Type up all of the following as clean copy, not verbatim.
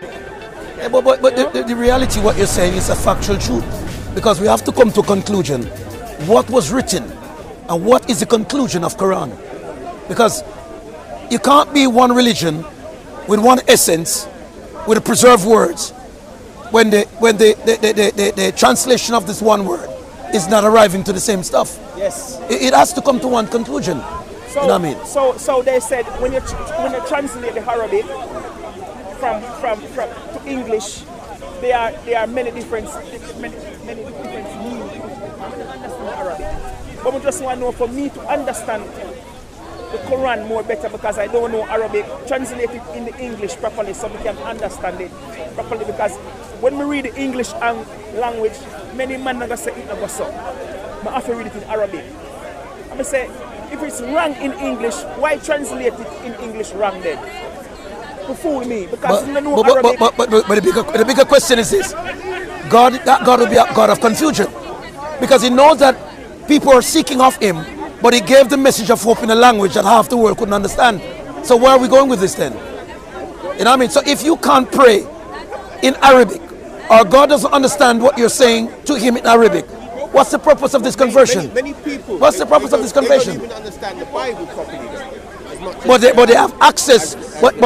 But the reality, what you're saying is a factual truth. Because we have to come to a conclusion. What was written and what is the conclusion of Quran? Because you can't be one religion with one essence, with preserved words, when the translation of this one word is not arriving to the same stuff. Yes. It has to come to one conclusion. So, you know what I mean? So they said when you translate the Arabic from to English, there are many different meanings. I don't understand Arabic, but I just want to know, for me to understand the Quran more better, because I don't know Arabic, translate it in the English properly so we can understand it properly. Because when we read the English language, many men are going to say it never so. I have to read it in Arabic. I'm going to say, if it's wrong in English, why translate it in English wrong then? To fool me, because you don't know Arabic. But the bigger question is this: that God will be a God of confusion, because He knows that people are seeking of Him, but He gave the message of hope in a language that half the world couldn't understand. So where are we going with this then? You know what I mean? So if you can't pray in Arabic, or God doesn't understand what you're saying to Him in Arabic, what's the purpose of this conversion? Many people. What's the purpose of this conversion? They don't even understand the Bible properly. But they have access. But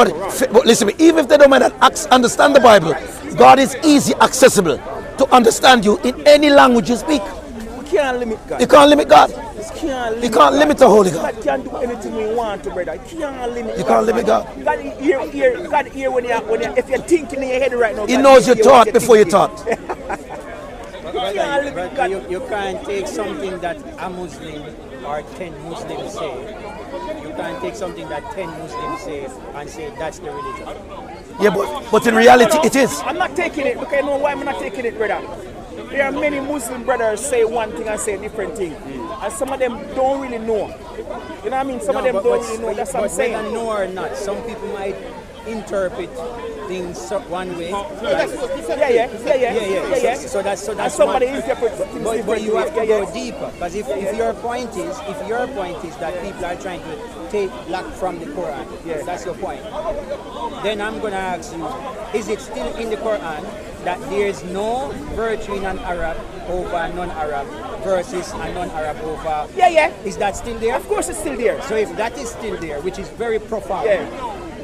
listen to me. Even if they don't mind understand the Bible, God is easy accessible to understand you in any language you speak. We can't limit God. You can't limit God. You can't limit the Holy God. God can do anything we want to, brother. You can't limit. You can't limit God. God hear when you if you're thinking in your head right now. He knows your thought before you thought. You can't take something that a Muslim or 10 Muslims say. You can't take something that 10 Muslims say and say that's the religion. Yeah, but in reality it is. I'm not taking it, because you know why I'm not taking it, brother. There are many Muslim brothers say one thing and say a different thing. And some of them don't really know. You know what I mean? Some of them don't really know. That's what I'm saying. Whether know or not, some people might interpret things one way. Yeah. So that's and somebody interprets things but you have to go deeper, because if your point is that people are trying to take black from the Quran, that's your point. Then I'm going to ask you, is it still in the Quran that there is no virtue in an Arab over a non-Arab versus a non-Arab over? Yeah. Is that still there? Of course it's still there. So if that is still there, which is very profound,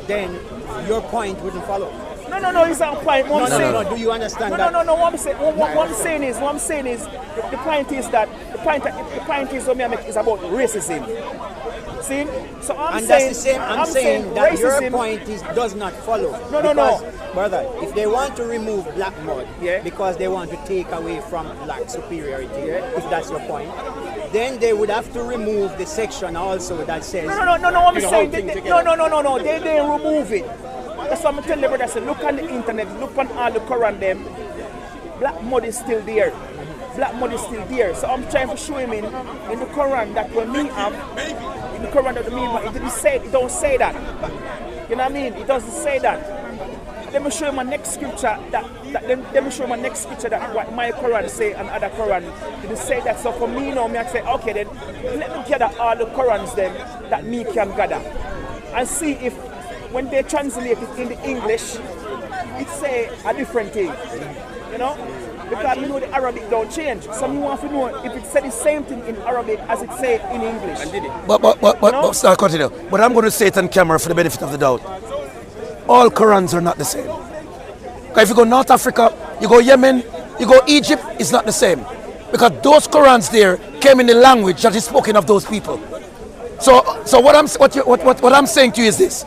then your point wouldn't follow. No, it's not a point. No. Do you understand that? No. What I'm saying is, the point is that the point what I make is about racism. See? So I'm saying that racism, your point does not follow. No. Brother, if they want to remove black mud because they want to take away from black superiority, if that's your point, then they would have to remove the section also that says... No, I'm saying... No, they didn't remove it. That's what I'm telling you, brother. Look on the internet, look on all the Quran, them. Black mud is still there. Black mud is still there. So I'm trying to show him in the Quran that when me have, in the Quran that the me have, it don't say that. You know what I mean? It doesn't say that. Let me show you my next scripture that what my Quran say and other Quran didn't say that. So for me now, I say, okay then, let me gather all the Qurans then that me can gather and see if when they translate it in the English, it say a different thing. You know? Because you know the Arabic don't change. So you want to know if it said the same thing in Arabic as it say in English. But start continue. But I'm going to say it on camera for the benefit of the doubt. All Qurans are not the same. If you go North Africa, you go Yemen, you go Egypt, it's not the same. Because those Qurans there came in the language that is spoken of those people. So what I'm saying to you is this.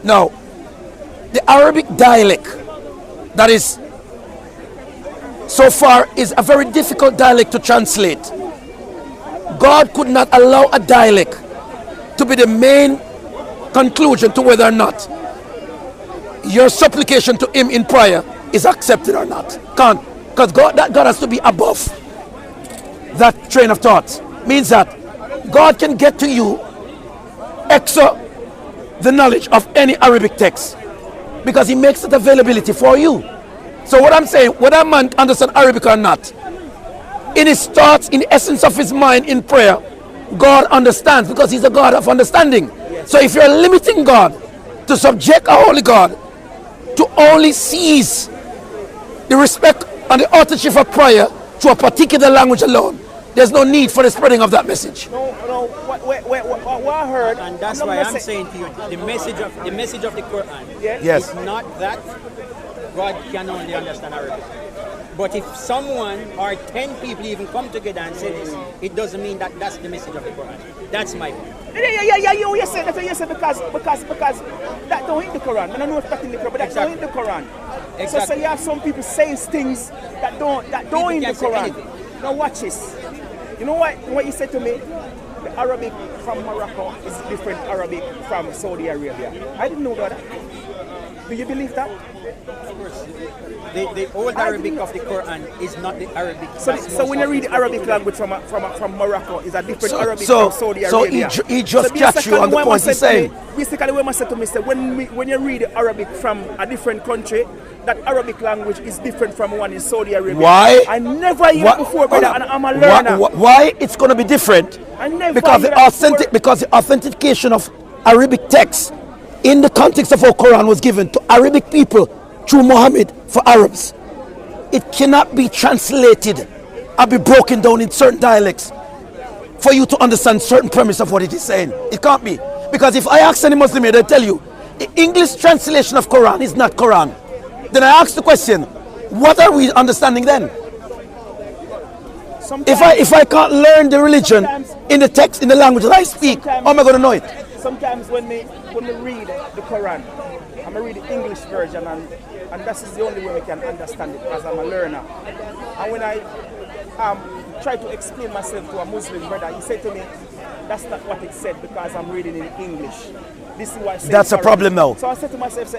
Now, the Arabic dialect that is so far is a very difficult dialect to translate. God could not allow a dialect to be the main conclusion to whether or not your supplication to Him in prayer is accepted or not. Can't. Because God has to be above that train of thought. Means that God can get to you extra the knowledge of any Arabic text because He makes it availability for you. So what I'm saying, whether a man understands Arabic or not, in his thoughts, in the essence of his mind in prayer, God understands because He's a God of understanding. So if you're limiting God to subject a holy God to only seize the respect and the authorship of prayer to a particular language alone. There's no need for the spreading of that message. No, what I heard, And that's why I'm saying to you, the message of the Quran Yes. is not that God can only understand Arabic. But if someone or 10 people even come together and say this, it doesn't mean that that's the message of the Quran. That's my point. Yeah, you say that. You say because that don't hit the Quran. I don't know if that's in the Quran, but that don't hit the Quran. Exactly. So you have some people saying things that don't hit the can say Quran. anything. Now watch this. You know what you said to me? The Arabic from Morocco is different Arabic from Saudi Arabia. I didn't know that. Do you believe that? Of course, the old Arabic of the Quran is not the Arabic. So when you read the Arabic language from Morocco, is a different Arabic so- from Saudi so Arabia. he just catch you on the point he's saying. Basically, what I said to me, when you read the Arabic from a different country, that Arabic language is different from one in Saudi Arabia. Why? I never heard Wha- before, brother, hold and on. I'm a learner. Why it's going to be different? I never Because heard that before. because the authentication of Arabic text in the context of our Quran was given to Arabic people through Muhammad for Arabs. It cannot be translated or be broken down in certain dialects for you to understand certain premise of what it is saying. It can't be. Because if I ask any Muslim here, they'll tell you the English translation of Quran is not Quran. Then I ask the question, what are we understanding then? If I can't learn the religion in the text, in the language that I speak, how am I going to know it? Sometimes when we read the Quran, I'm going to read the English version, and that is the only way we can understand it, as I'm a learner. And when I try to explain myself to a Muslim brother, he said to me, that's not what it said because I'm reading in English. This is why I say That's a Arabic. problem now. So I said to myself,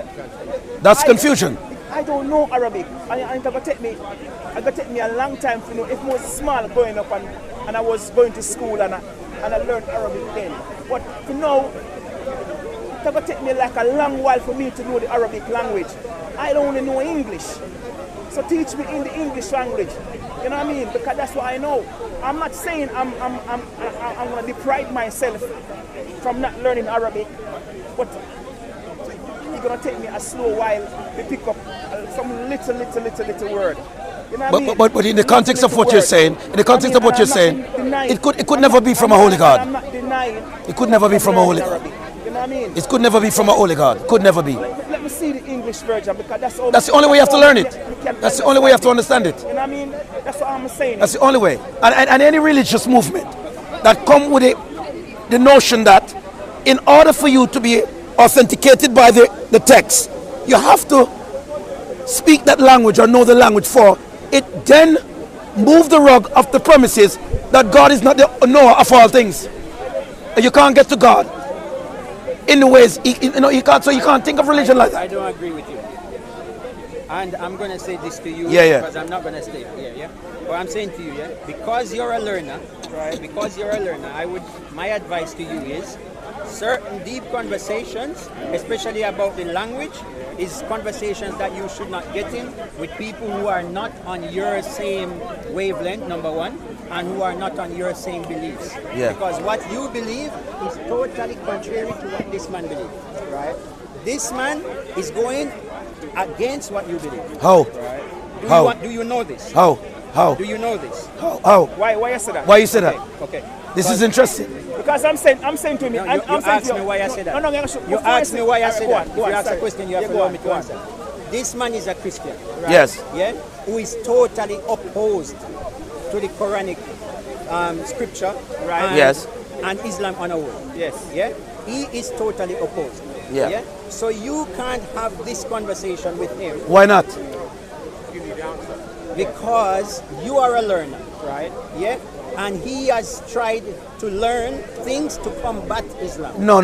That's confusion. I don't know Arabic, and it's going to take me a long time to know. If I was small growing up and I was going to school and I learned Arabic then. But to know, it's going to take me like a long while for me to know the Arabic language. I don't only know English. So teach me in the English language. You know what I mean? Because that's what I know. I'm not saying I'm going to deprive myself from not learning Arabic, but it's going to take me a slow while to pick up some little word. You know what I mean? But in the context of what you're saying, it could never be from a holy God. I'm not denying. It could never be from a holy God. You know what I mean? It could never be from a holy God. Could never be. Let me see the English version because That's the only way you have to learn it. That's the only way you have to understand it. You know what I mean? That's what I'm saying. That's the only way. And any religious movement that come with the notion that in order for you to be authenticated by the text, you have to speak that language or know the language for it, then move the rug of the premises that God is not the knower of all things. And you can't get to God in the ways you can't. So you can't think of religion like that. I don't agree with you. And I'm going to say this to you because I'm not going to stay here, yeah? But I'm saying to you, yeah, because you're a learner, right? Because you're a learner, my advice to you is certain deep conversations, especially about the language, is conversations that you should not get in with people who are not on your same wavelength, number one, and who are not on your same beliefs. Yeah. Because what you believe is totally contrary to what this man believes, right? This man is going against what you believe. How? Right? Do you know this? How? Do you know this? How? Why you say that? Why you say that? Okay. This is interesting. Because I'm saying to me. No, you asked me why I said that. You asked me why I said that. If you ask a question, you have to allow me to answer. This man is a Christian, right? Yes. Yeah. Who is totally opposed to the Quranic scripture, right? Yes. And Islam on a whole. Yes. Yeah. He is totally opposed. Yeah. So you can't have this conversation with him. Why not? Because you are a learner, right? Yeah. And he has tried to learn things to combat Islam. No,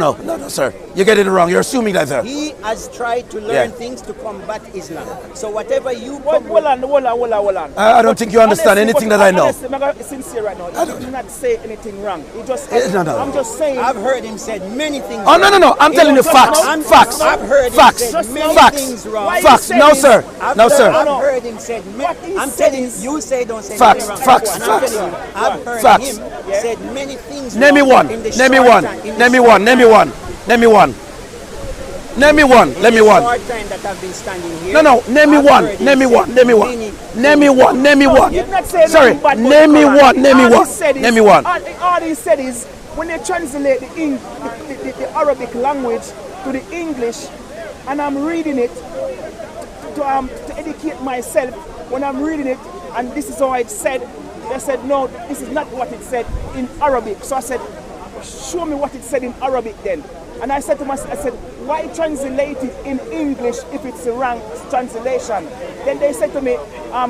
sir. You're getting it wrong. You're assuming that, sir. He has tried to learn things to combat Islam. So whatever you come Hold on. I don't think you understand anything that I know. Honestly, I'm sincere right now. He did not say anything wrong. He just. No. I'm just saying. I've heard him said many things. Oh, no. I'm telling you facts. Facts. I've heard him Facts. said many Facts. things wrong. Facts. No, sir. No, sir. I've heard him said many. I'm telling you, you say don't say Facts. anything wrong. Facts. And I'm Facts. telling you, I've heard Facts. him said many things Name me wrong one. in the Name me short one. time- in the Name me short one. Name me time. one. Name me one. Name me one. Let me one. Short time that I've been standing here. No. Name me I've one. heard Name me him one. say Name me one. many- Name me one. Name me one. You've not said Sorry. nothing bad about Name me the Quran. one. Name me All he one. said is- Name me one. All he said is when they translate the Arabic language to the English, and I'm reading it to educate myself. When I'm reading it, and this is how it said, they said no, this is not what it said in Arabic. So I said, show me what it said in Arabic then. And I said to myself, I said, why translate it in English if it's a wrong translation? Then they said to me,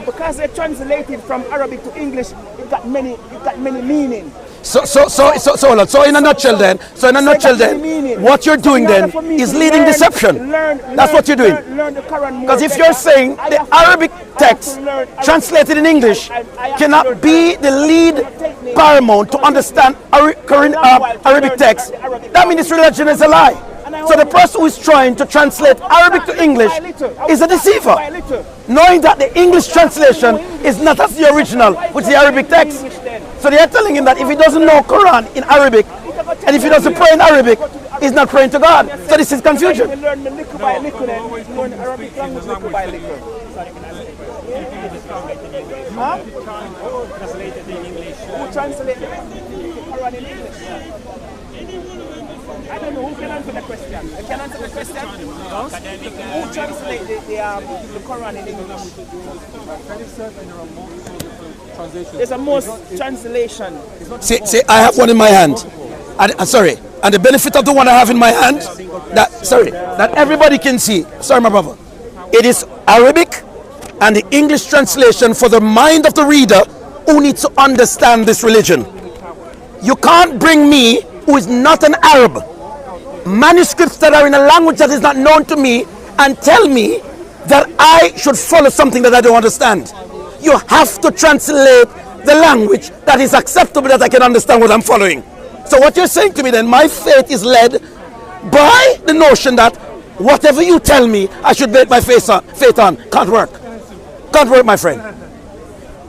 because they translated from Arabic to English, it got many meaning. So in a nutshell then, what you're doing then is leading deception. That's what you're doing. Learn the Quran more. Because if you're saying the Arabic text translated in English cannot be the lead paramount to understand Arabic text, that means this religion is a lie. So the person who is trying to translate Arabic to English is a deceiver, knowing that the English translation is not as the original, which is the Arabic text. So they are telling him that if he doesn't know Quran in Arabic, and if he doesn't pray in Arabic, he's not praying to God. So this is confusion. We learn the little by little, then we learn Arabic language little by little. Huh? Translated in English. Who translated the Quran in English? I don't know. Who can answer the question? I can answer the question. Who translated the Quran in English? There's a most translation. See, I have one in my hand. Sorry. And the benefit of the one I have in my hand, that everybody can see. Sorry, my brother. It is Arabic and the English translation for the mind of the reader who needs to understand this religion. You can't bring me, who is not an Arab, manuscripts that are in a language that is not known to me and tell me that I should follow something that I don't understand. You have to translate the language that is acceptable, that I can understand what I'm following. So what you're saying to me then, my faith is led by the notion that whatever you tell me I should bet my faith on. Can't work. Can't work, my friend.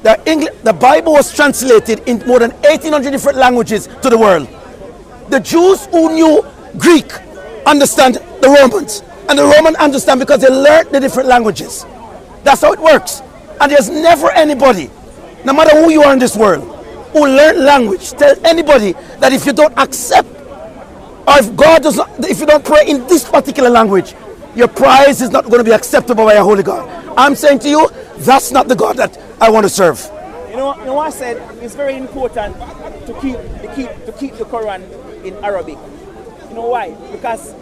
The Bible was translated in more than 1,800 different languages to the world. The Jews who knew Greek understand the Romans, and the Romans understand because they learned the different languages. That's how it works. And there's never anybody, no matter who you are in this world, who learn language, tell anybody that if you don't accept, or if you don't pray in this particular language, your prize is not going to be acceptable by a holy God. I'm saying to you, that's not the God that I want to serve. You know what I said? It's very important to keep the Quran in Arabic. You know why? Because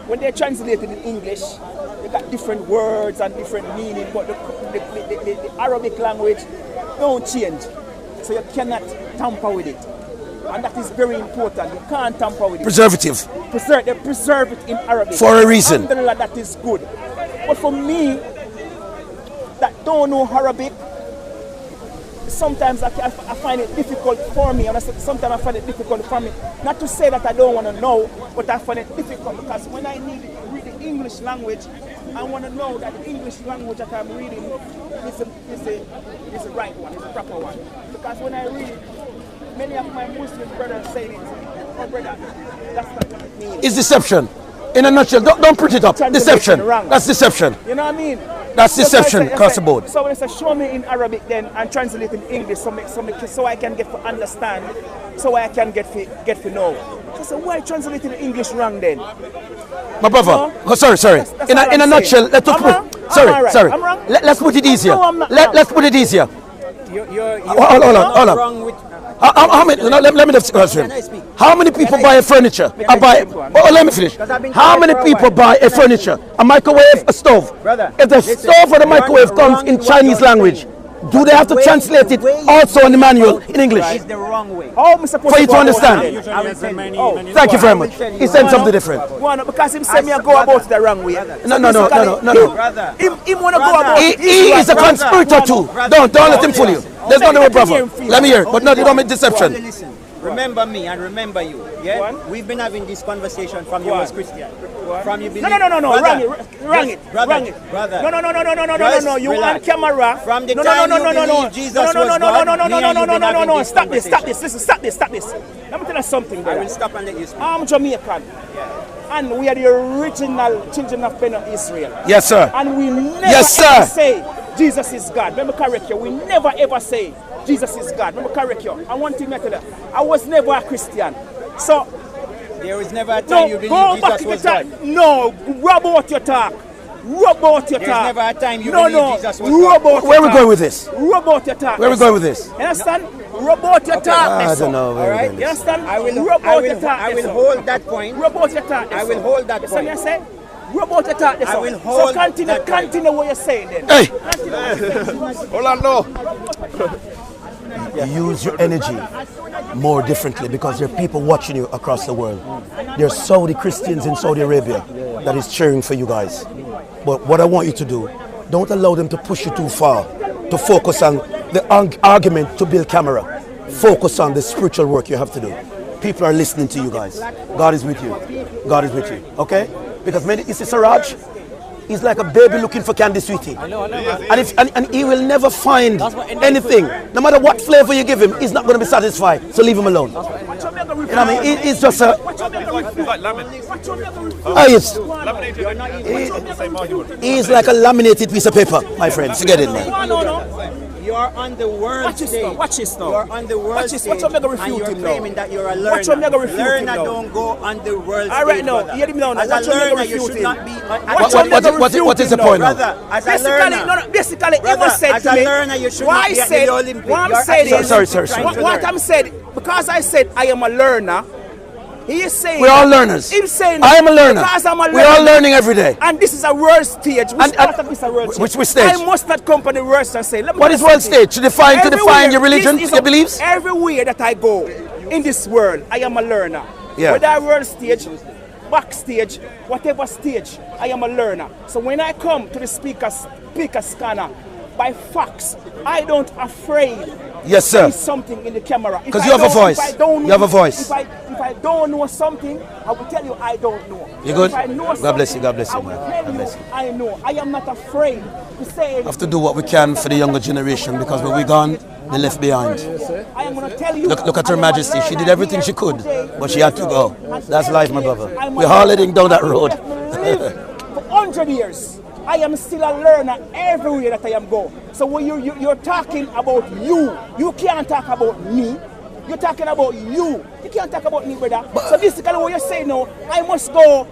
when they're translated in English, they got different words and different meaning, but the Arabic language don't change. So you cannot tamper with it. And that is very important. You can't tamper with it. Preservative. They preserve it in Arabic. For a reason. Alhamdulillah, that is good. But for me, that don't know Arabic, sometimes I find it difficult for me. And sometimes I find it difficult for me. Not to say that I don't want to know, but I find it difficult because when I need to read the English language, I want to know that the English language that I'm reading is the right one, is the proper one. Because when I read it, many of my Muslim brothers say it. Oh, brother, that's not what it means. It's deception. In a nutshell, don't print it up. Deception. That's deception. You know what I mean? That's deception across the board. So when they say show me in Arabic then and translate in English so I can get to understand, so I can get to know. So I say, why translate in English wrong then? My brother, sorry. That's In a nutshell, let's put it easier. Let's put it easier. Hold on. Wrong with, How many? No, let me just question. How many people buy a furniture? Let me finish. How many people buy a furniture? A microwave, a stove. If the stove or the microwave comes in Chinese language, do they have to translate it also in the manual in English it's the wrong way. for you to understand? Thank you very much. He said something different. Well, because him say me I go about the wrong way. No. Brother. Him wanna go about. He is a conspirator too. Don't let him fool you. There's no way, brother. Let me hear it. But no, you don't make deception. Listen, remember me and remember you. Yeah, we've been having this conversation from you as Christian. From you believe. No. Wrong it. Brother. No. You on camera. From the time you believe Jesus was God. No. Stop this. Listen, stop this. Let me tell you something, brother. I will stop and let you speak. I'm Jamaican. And we are the original children of Ben Israel. Yes, sir. And we never Yes, ever sir. say Jesus is God. Let me correct you. We never ever say Jesus is God. Let me correct you. And one thing I tell you, I was never a Christian. So There was never a no, time you go believed back Jesus in was the time. God. No, rub out your talk. Rub out your There's talk. never a time you no, believed Jesus was rub God. out Where your we talk. going with this? Rub out your talk. Where we going with this? You understand? Rub out your talk. I don't know. All Where right? we You going. understand? I will, rub I out your will, talk. I will yes, hold that point. Rub out your talk. I will hold that You see what I point. say? Rub out your talk. I will So hold continue, that point. continue what you're saying then. Hey, Continue what you're saying. Hold on, no. use your energy more differently because there are people watching you across the world. There are Saudi Christians in Saudi Arabia that is cheering for you guys. But what I want you to do, don't allow them to push you too far to focus on the argument to build camera. Focus on the spiritual work you have to do. People are listening to you guys. God is with you. God is with you. Okay? Because many, you see Siraj, he's like a baby looking for candy sweetie. And he will never find anything. No matter what flavor you give him, he's not going to be satisfied. So leave him alone. You know what I mean? He's just a... He's like a laminated piece of paper, my friend. Forget it, man. You are on the world stage. Watch this now. You are on the world stage. Watch Omega and refute you're him claiming now. that you're a learner. Watch Omega refute him Learner now. don't go on the world All right stage, now, brother. hear him now. As Watch a Omega learner, you refute should him. not be... Watch Omega refute what is him the point now? Brother, as a Basically, learner... basically, Brother, Emma said as to a me, learner, you should why not be at said, the Olympics. what I'm You're saying at is, the Sorry. trying to what learn. I'm saying, because I said I am a learner, he is saying... We're all learners. He's saying... I am a learner. Because I'm a learner. We're all learning every day. And this is a world stage. Which part of this is a world stage? Which stage? I must not come to the world and say... What is world stage? To define your religion, your beliefs? Everywhere that I go in this world, I am a learner. Yeah. Whether I world stage, backstage, whatever stage, I am a learner. So when I come to the speaker scanner, by facts, I don't afraid Yes, to sir. say something in the camera. Because you have a voice. You have a voice. If I don't know something, I will tell you I don't know. You good? If I know God bless you, something, God bless you, I will man. tell God bless you you. I know. I am not afraid to say. Have to do what we can for the younger generation because when we're gone, they're left behind. I am going to tell you. Look at Her I am a Majesty. She did learner everything here she could, today. but she had to go. That's life, my brother. I'm a We're all learner. heading down that road. For 100 years, I am still a learner everywhere that I am go. So when you're talking about you can't talk about me. You're talking about you. You can't talk about me, brother. So basically what you're saying now, I must go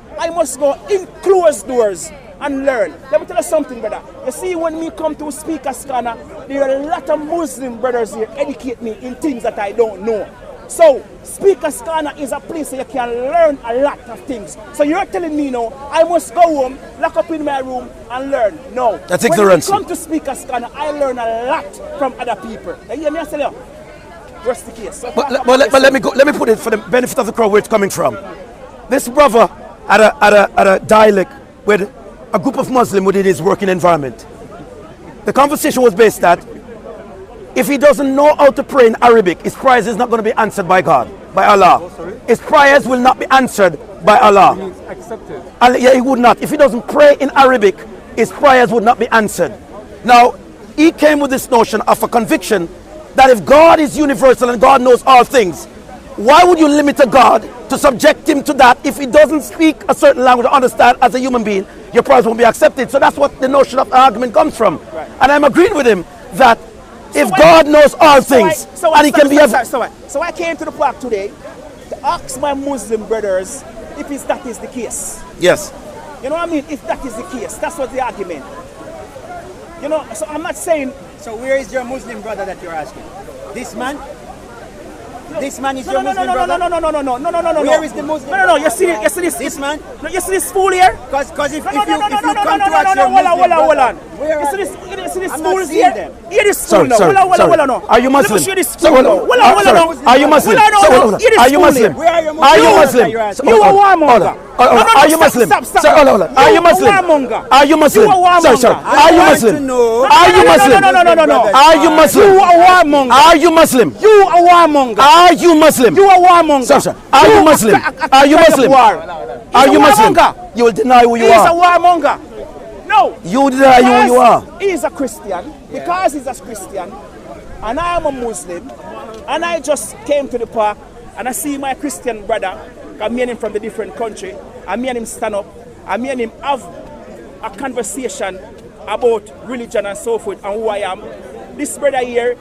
in closed doors and learn. Let me tell you something, brother. You see, when me come to Speaker Scanner, there are a lot of Muslim brothers here educate me in things that I don't know. So, Speaker Scanner is a place where you can learn a lot of things. So you're telling me now, I must go home, lock up in my room and learn. No. That's ignorance. When I come to Speaker Scanner, I learn a lot from other people. You hear me? I say, what's the case? So But let me go. Let me put it for the benefit of the crowd where it's coming from. This brother at a dialect with a group of Muslims within his working environment. The conversation was based that if he doesn't know how to pray in Arabic, his prayers is not going to be answered by God, by Allah. His prayers will not be answered by Allah. Accepted. Yeah, he would not. If he doesn't pray in Arabic, his prayers would not be answered. Now, he came with this notion of a conviction that if God is universal and God knows all things, why would you limit a God to subject him to that if he doesn't speak a certain language or understand as a human being, your prayers won't be accepted. So that's what the notion of the argument comes from. Right. And I'm agreeing with him that if God knows all things and he can be... So I came to the park today to ask my Muslim brothers if that is the case. Yes. You know what I mean? If that is the case, that's what the argument. You know, so I'm not saying... So where is your Muslim brother that you're asking? This man? This man is your Muslim brother? No. Where is the Muslim brother? No, you see This man? No, you see this fool here? Because if you No, come to ask your Muslim hold on. where You are see this I'm fool not seeing here? them. Hear this fool Sorry, now. Hold on. Are you Muslim? Let me show you this Sorry, fool now. Hold on. Are you Muslim? Hear this Are you fool Muslim? here. Where are your Are you Muslim? Muslim? You a warmonger. Are you Muslim? Stop. Hold on. Are you Muslim? warmonger. Are you Muslim? You a warmonger. Sorry. Are you Muslim? No. Are you Muslim? No. Are you Muslim? You a warmonger. Are you Muslim? You a warmonger. Are you Muslim? You a warmonger. Sorry. Are you Muslim? Are you Muslim? Are you Muslim? You will deny who you He's a are. warmonger. No. You deny who you are. He's a Christian. Because he's a Christian, and I am a Muslim, and I just came to the park and I see my Christian brother coming in from the different country, and me and him stand up, and me and him have a conversation about religion and so forth and who I am. This brother here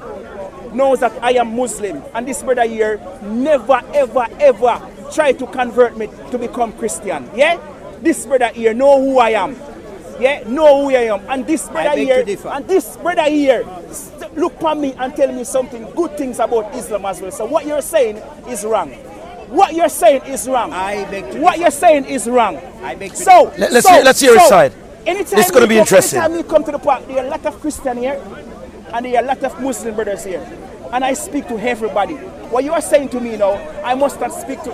knows that I am Muslim, and this brother here never ever ever tried to convert me to become Christian. Yeah? This brother here know who I am. Yeah, know who I am. And this brother here, look at me and tell me something good things about Islam as well. So what you're saying is wrong. What you're saying is wrong. What you're saying is wrong. So let's hear his side. Anytime this is going to be interesting. Anytime you come to the park, there are a lot of Christians here and there are a lot of Muslim brothers here. And I speak to everybody. What you are saying to me now, I must not speak to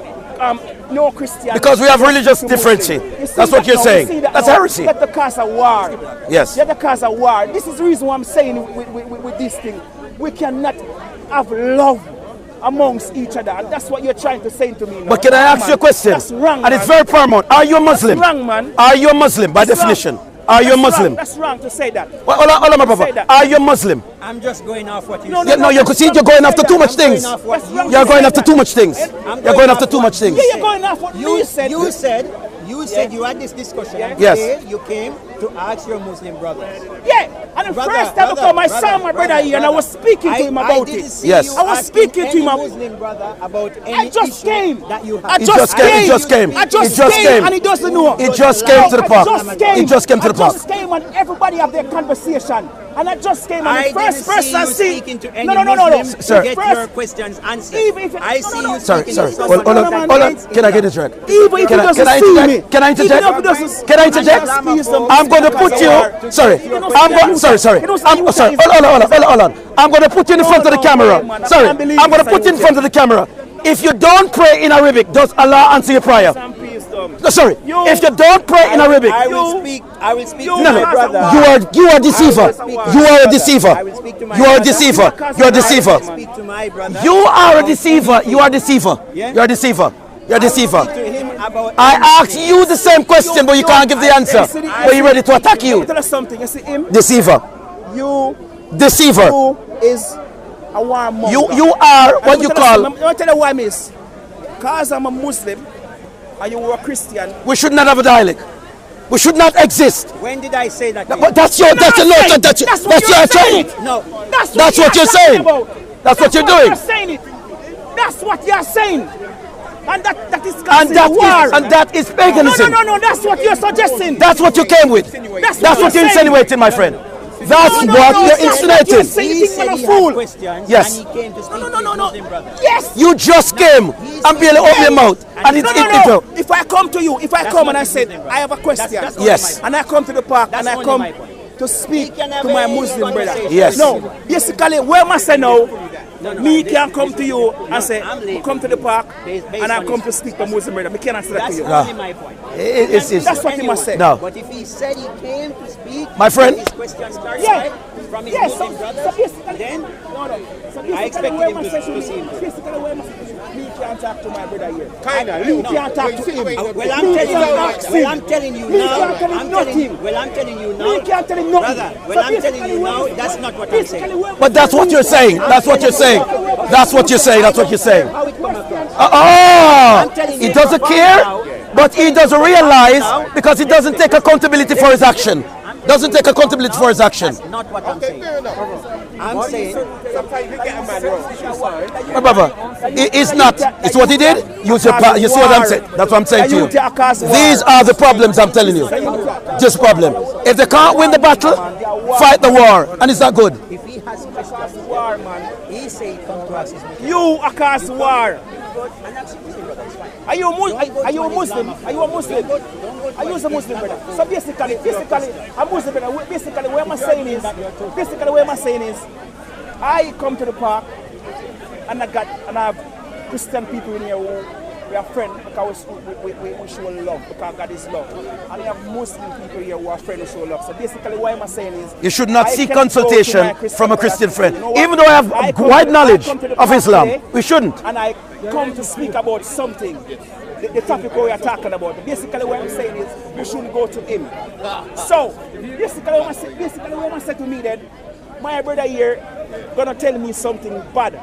no Christian. Because we have religious differentiation. That's what you're saying. That's heresy. Let the cause a war. Yes. Let the cause a war. This is the reason why I'm saying with this thing. We cannot have love amongst each other, and that's what you're trying to say to me now. But can I ask you a question? That's wrong, and it's very paramount. Are you a Muslim? That's wrong, man. Are you a Muslim by definition? Are you a Muslim? That's wrong to say that. Well, hold on, my brother. Are you a Muslim? I'm just going off what you said. No, you could see you're going after too much things. You're going after too much things. You're going after too much things. Yeah, you're going after what you said. You said you had this discussion. Yes. Today you came to ask your Muslim brothers. Yeah, and the first time I saw my brother here and I was speaking to him about it. Yes. I was speaking to him about Muslim brother about any I just came. That you have. I just came. It just came. I just came. And he doesn't know. It just came to the park. It just came to the park. I just came and everybody have their conversation. And I just came and the first person I see. No. Sir. Get your questions answered. I see you. Sorry. Hold on. Can I get this right? Even if he doesn't see me. Can I interject? Can I interject? I'm going to put you. Sorry. Sorry. Hold on. I'm going to put you in front of the camera. Sorry. I'm going to put you in front of the camera. If you don't pray in Arabic, does Allah answer your prayer? No, sorry. If you don't pray in Arabic, I will speak to no. my brother. You are a deceiver. You are a deceiver. I will speak to my You are a brother. deceiver. You are a deceiver. I will speak to my brother. You are a deceiver. You are a deceiver. You are a deceiver. You're a deceiver. I asked you the same question, but you can't give the answer. But you're ready to attack you. Tell us something. You see him? Deceiver. You Deceiver. is a warmonger. You are what you call. Let me tell you why, miss. Because I'm a Muslim and you were a Christian. We should not have a dialect. We should not exist. When did I say that? But that's your saying. No. That's what you're saying. That's what you're doing. That's what you're saying. And that is war. And that is paganism. No. That's what you're suggesting. That's what you came with. That's what you're insinuating, my friend. That's what you're insinuating. He said he had questions. Yes. And he came to speak to his Muslim brother. Yes. You just came and barely open your mouth. And If I come to you, and I said, I have a question. Yes. And I come to the park and I come to speak to my Muslim brother. Yes. No. Basically, where am I say now? Me can come to you and say, come to the park and I come to speak to Muslim brother. I cannot say that to you. That's only my point. That's what he must say. No. But if he said he came to speak, my friend. his question starts from his Muslim brother, then I expected him to see him. Basically, where am I saying? Me can't talk to my brother here. You can't talk to him. Well, I'm telling you now. I'm telling you now. You can't tell him nothing. Brother, I'm telling you now, that's not what I'm saying. But that's what you're saying. That's what you're saying. That's what you're saying. That's what you're saying. How it come across. He doesn't care, but he doesn't realize because he doesn't take accountability for his action. Doesn't take accountability for his action. That's not what I'm saying. I'm saying. My brother, it's not. It's what he did. You see what I'm saying? That's what I'm saying to you. These are the problems I'm telling you. This problem. If they can't win the battle, fight the war, and it's not good. If he has questions, war, man, he say come to us. You are cause war. Are you a Muslim? Are you a Muslim? Are you a Muslim brother? So basically, a Muslim brother. Basically, what I'm saying is, I come to the park and I have Christian people in here who we are friends because we show love because God is love, and we have Muslim people here who are friends who show love. So basically, what I'm saying is, you should not seek consultation from a Christian friend, even though I have wide knowledge of Islam. We shouldn't. And I come to speak about something. The topic we are talking about. Basically, what I'm saying is, you shouldn't go to him. So, basically, what I say to me then, my brother here gonna tell me something bad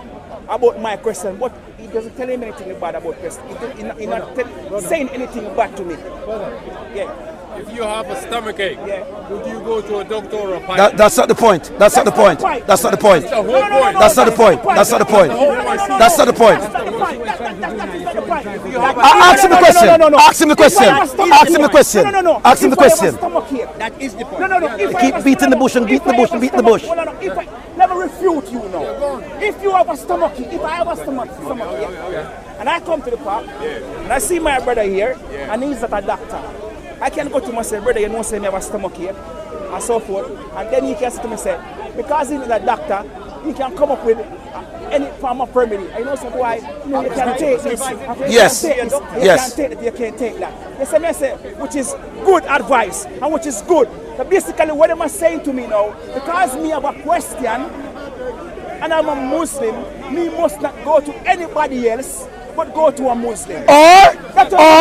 about my question, but doesn't tell him anything bad about Preston. He's not saying anything bad to me. Yeah. If you have a stomach ache, Yeah. would you go to a doctor or a pilot? That's not the point. That's not the point. That's not the point. That's the whole point. That's not the point. That's not the point. That's not the point. Ask him the question. Ask him the question. Ask him the question. Ask him the question. That is the point. Keep beating the bush and beating the bush and beating the bush. Let me refute you now. If you have a stomach, if I have a stomach and I come to the park and I see my brother here and he's at a doctor, I can go to him and say, brother, you know, say me have a stomach here and so forth. And then he can say to me, say, because he's a doctor, he can come up with any form of remedy. I know so why you can take this. Yes. Yes. You can't take that. They say, me say, which is good advice and which is good. So basically what am I saying to me now? Because me have a question and I'm a Muslim, me must not go to anybody else but go to a Muslim. Or an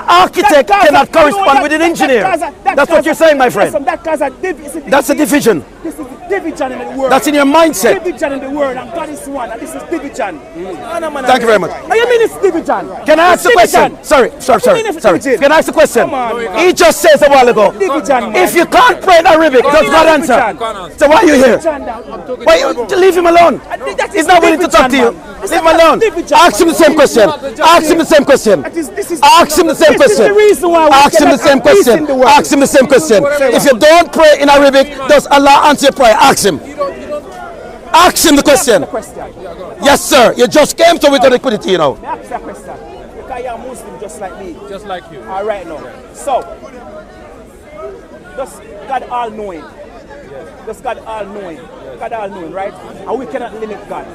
architect cannot correspond with an engineer. That's what you're saying, my friend. That's a division. This is division in the world. That's in your mindset. Division in the world, and God is one, and this is division. Thank you very much. What do you mean it's division? Can I ask the question? Sorry. Can I ask the question? He just says a while ago, if you can't pray in Arabic, does God answer? So why are you here? Why leave him alone? He's not willing to talk to you. Leave him alone. Ask him the same question. Ask him the same question. Ask him the same question. Ask him the same question. Ask him the same question. If you don't pray in Arabic, does Allah answer your prayer? Ask him. Ask him the question. Yes, sir. You just came, so we're going to put it to you now. Ask that question. Because you're a Muslim just like me. Just like you. All right, now. So, does God all-knowing? Does God all-knowing? God all-knowing, right? And we cannot limit God.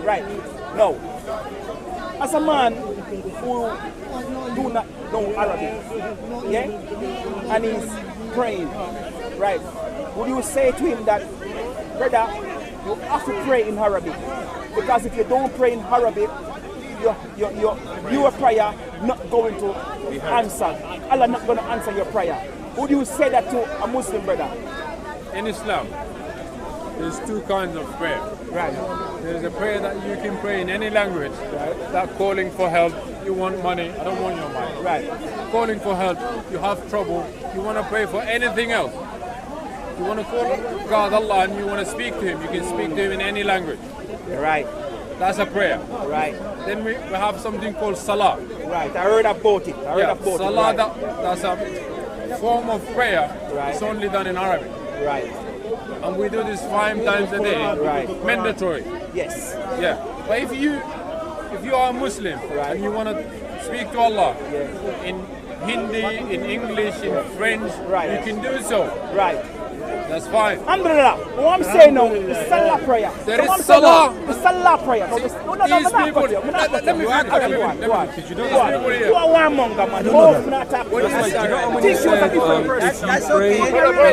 Right. Now, as a man who do not know Arabic, yeah, and he's praying, right, would you say to him that, brother, you have to pray in Arabic? Because if you don't pray in Arabic, your prayer not going to answer. Allah not going to answer your prayer. Would you say that to a Muslim brother? In Islam, there's two kinds of prayer. Right. There's a prayer that you can pray in any language. Right. That calling for help, you want money, I don't want your money. Right. Calling for help, you have trouble, you want to pray for anything else. You want to call God Allah and you want to speak to Him, you can speak to Him in any language. Right. That's a prayer. Right. Then we have something called Salah. Right, I heard about it. Salah, that's a form of prayer. Right. It's only done in Arabic. Right. And we do this 5 times a day. Right. Mandatory. Yes. Yeah. But if you are a Muslim and you want to speak to Allah in Hindi, in English, in French, you can do so. Right. That's fine. Alhamdulillah. What I'm saying now, the Salah prayer. There is Salah. The Salah prayer. No, These people, let me finish. You are one monger, man. Both not talking. Teach you a different verse. That's okay.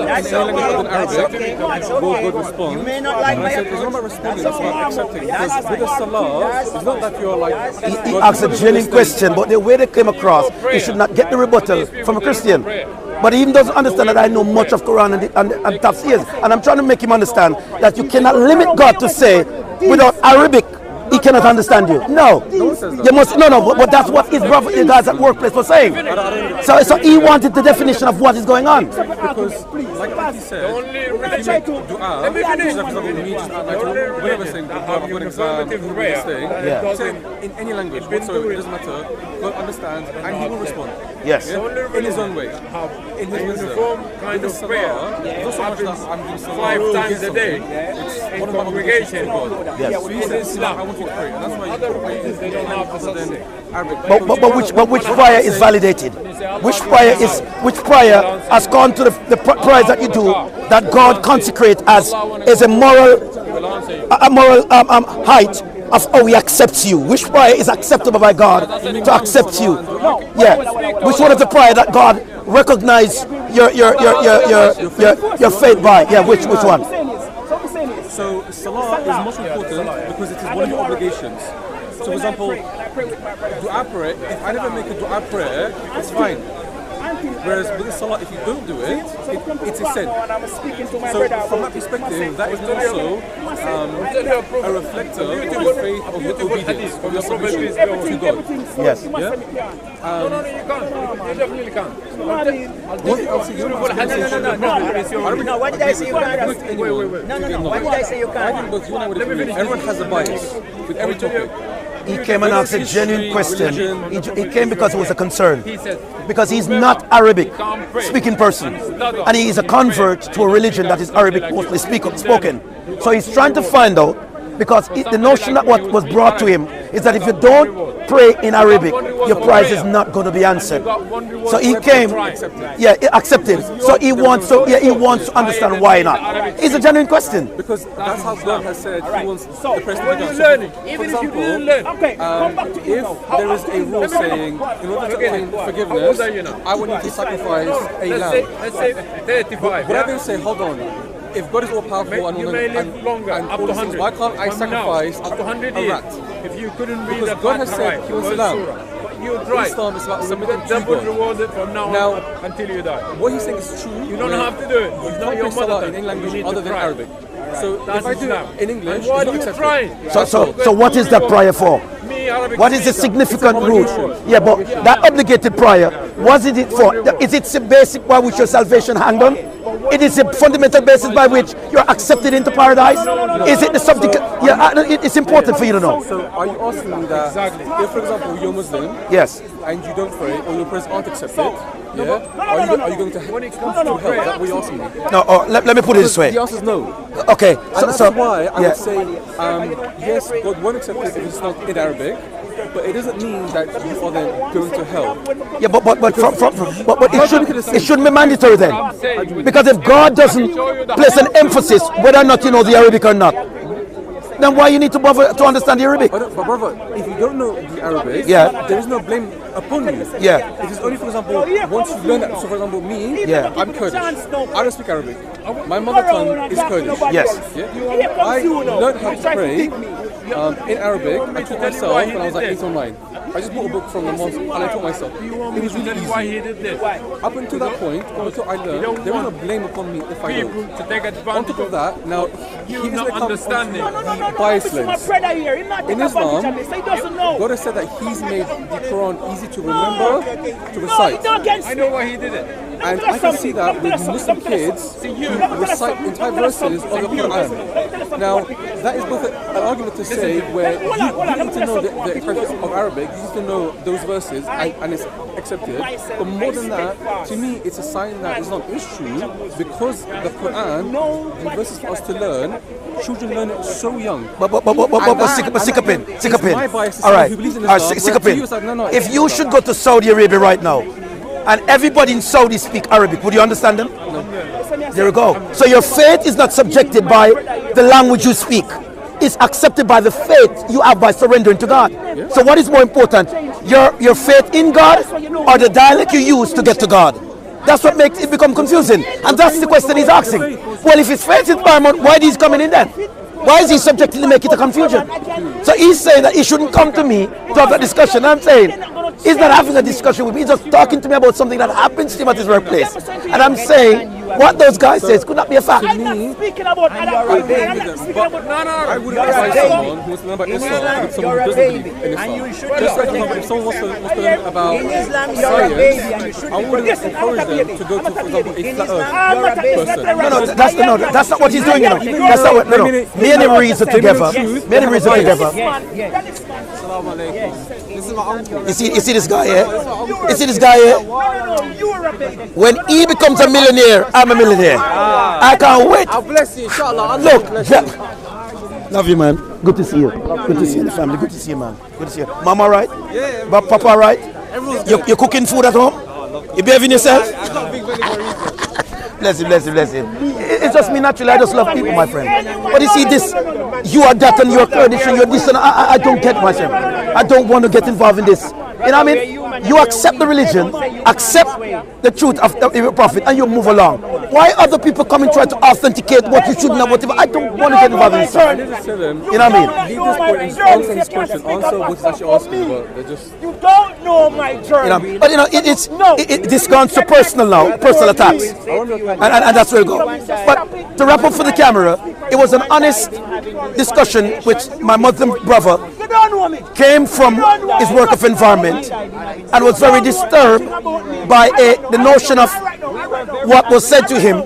That's okay. Good response. You may not like my approach. That's okay. With the Salah, it's not that you're like... He asked a genuine question, but the way they came across, he should not get the rebuttal from a Christian. But he even doesn't understand that I know much of Quran and tafsirs. And I'm trying to make him understand that you cannot limit God to say, without Arabic, he cannot understand you. No. You must, but that's what his brother, the guys at workplace were saying. So he wanted the definition of what is going on. Because, like he said, if you make dua, whatever thing, in any language whatsoever, it doesn't matter, God understands and He will respond. Yes. Yeah? In His own way. In His wisdom. Kind of prayer. It's not so much that I'm doing 5 times a day. It's in congregation. Yes. In Islam. I want you to pray. That's why Other religions, they don't have the same. But which prayer is validated? Which prayer has gone to the prayers that you do that God consecrate as a moral height of how He accepts you? Which prayer is acceptable by God to accept you? Yeah. Which one is the prayer that God recognize your faith by? Yeah. Which one? So Salah is most important because it is one of your obligations. So for example, dua prayer, if I never make a dua prayer, it's fine. Whereas with the salah, if you don't do it, it's a sin. I'm speaking to my So brother. from that perspective, that is also a reflector of your faith, of your obedience, of your submission to God. Yes. You must Yeah? say you can't. No, you can't. You definitely can't. What else is your No, what did I say you can't? Wait. No. What did I say you I can't? think both you and I would agree. Everyone has a bias with every topic. He came and asked a genuine question. He came because it was a concern. He said, Because he's not Arabic speaking person. And he is a convert to a religion that is Arabic mostly spoken. So he's trying to find out, because the notion that what was brought to him is that if you don't pray in Arabic, your prize is not going to be answered. So he came, accepted. So he wants to understand why not. It's a genuine question. Because that's how God has said He wants the person to when be you're done. learning, For even if you example, didn't learn, Okay, come back to if you now. there is a rule saying, in order to obtain forgiveness, I want you to sacrifice a lamb. let's say 35. But I didn't say, hold on. If God is all powerful and You may live longer, and up all to these things, 100. why can't I From now, sacrifice up to 100 a years? rat? If you couldn't read Because the God has Fatiha said right, He wants or to lamb. surah, but you try. Islam is about You submitting get to double God. rewarded from now Now, on until you die. What he's saying is true. You don't have to do it. It's You not can't your pray salah mother in any language You need other to than try. Arabic. So That's if I do Islam. it in English, And why it's do not you accepted. try? So what is that prayer for? Me, Arabic What is the speaker. significant It's a root? obligation. Yeah, but that obligated prayer, was it for? Is it the basic by which your salvation hang on? It is a fundamental basis by which you're accepted into paradise? Is it the subject? It's important for you to know. So are you asking me that if, for example, you're Muslim Yes. and you don't pray or your prayers aren't accepted, are you going to hell? Is that what you're asking me? No, let me put it this way. The answer is no. Okay, And that's why I yeah. would say, yes, God won't accept it if it's not in Arabic, but it doesn't mean that you are then going to hell. Yeah, but it shouldn't be mandatory then. Because if God doesn't place an emphasis whether or not you know the Arabic or not, then why you need to bother to understand the Arabic? But brother, if you don't know the Arabic, Yeah. there is no blame upon you. Yeah. It is only, for example, once you learn that. So, for example, me, Yeah. I'm Kurdish. I don't speak Arabic. My mother tongue is Kurdish. Yes. Yeah? I learned how to pray in Arabic. I taught myself when I was like 8 or 9. I just bought a book from the mosque and I taught myself. It was really Why easy. he did this? Up until that point, until I learned, there was no blame upon me if I People don't. to take On advantage top of of that, now you here's not the understanding. the bias This is my lens. brother here. He's not In taking advantage Islam, of this. He doesn't know. God has said that He's made the Quran easy to remember, to No, recite. he's not against I know why he did it. And I can see that with Muslim kids who recite entire verses of the Quran. Now, that is both an argument to say where you need to know the entirety of Arabic, you need to know those verses and it's accepted. But more than that, to me, it's a sign that Islam is true because the Quran, the verses for us to learn, children learn it so young. But stick up in. My bias is All right. who believes in All right, Islam, stick up where to in. you it's like, no, If you should go to Saudi Arabia right now, and everybody in Saudi speak Arabic, would you understand them? There we go. So your faith is not subjected by the language you speak. It's accepted by the faith you have by surrendering to God. So what is more important? Your faith in God or the dialect you use to get to God? That's what makes it become confusing. And that's the question he's asking. Well, if his faith is paramount, why is he coming in then? Why is he subjected to make it a confusion? So he's saying that he shouldn't come to me to have that discussion. I'm saying he's not having a discussion with me. He's just talking to me about something that happens to him at his workplace. And I'm saying what those guys say could not be a fact. I'm not speaking about other people. I'm not speaking about I wouldn't advise someone who wants to learn about Islam with someone who doesn't believe in Islam. Just like if someone wants to learn about science, I wouldn't encourage them to go to, for example, a flat earth person. No, that's not what he's doing. You know. That's not what. No. Me and him reason together. Me and him reason together. You see this guy here? You see this guy here? When he becomes a millionaire, I'm a millionaire. I can't wait. I'll bless you, inshallah. Look, love you, man. Good to see you. Good to see you, the family. Good to see you, man. Good to see you. Mama, right? Yeah. But Papa, right? You're cooking food at home? You behaving yourself? I'm not big money for a reason. Bless him. It's just me naturally. I just love people, my friend. But you see this, you are that and you're Kurdish and you're this and I don't get myself. I don't want to get involved in this. You know what I mean? You accept the religion, accept the truth of the prophet, and you move along. Why other people come and try to authenticate what you shouldn't have, whatever? I don't want to get involved in this. You know what I mean? Leave this point and answer this question. Answer what he's actually asking about. They're just... You don't know my journey. You know, but you know, this gone to personal now, personal attacks, and that's where we go. But to wrap up for the camera, it was an honest discussion which my Muslim brother came from his work of environment and was very disturbed by the notion of what was said to him,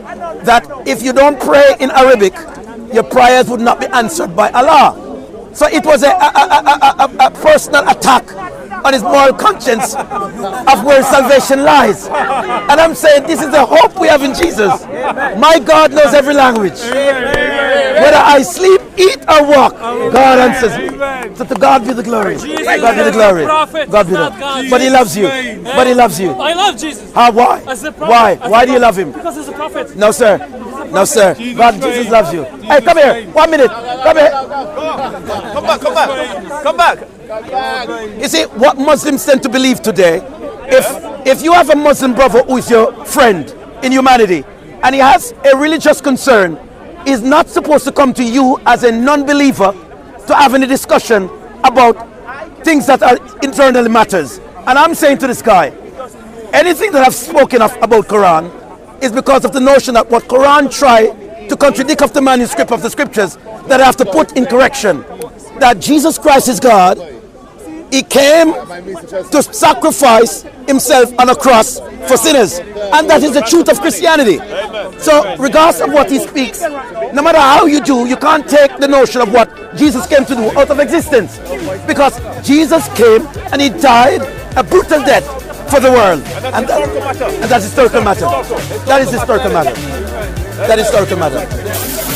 that if you don't pray in Arabic, your prayers would not be answered by Allah. So it was a personal attack on his moral conscience of where salvation lies. And I'm saying this is the hope we have in Jesus. My God knows every language. Whether I sleep, eat, or walk, God answers me. So to God be the glory. God be the glory. God be the glory. But he loves you. But he loves you. I love Jesus. Why? Why? Why do you love him? Because he's a prophet. No, sir. No, sir. God, Jesus loves you. Hey, come here. 1 minute. Come here. Come back. You see, what Muslims tend to believe today, if you have a Muslim brother who is your friend in humanity, and he has a religious concern, he's not supposed to come to you as a non-believer to have any discussion about things that are internally matters. And I'm saying to this guy, anything that I've spoken of about Quran is because of the notion that what Quran try to contradict of the manuscript of the scriptures, that I have to put in correction. That Jesus Christ is God. He came to sacrifice himself on a cross for sinners. And that is the truth of Christianity. So regardless of what he speaks, no matter how you do, you can't take the notion of what Jesus came to do out of existence. Because Jesus came and he died a brutal death for the world. And that's historical matter. That is historical matter. That is historical matter.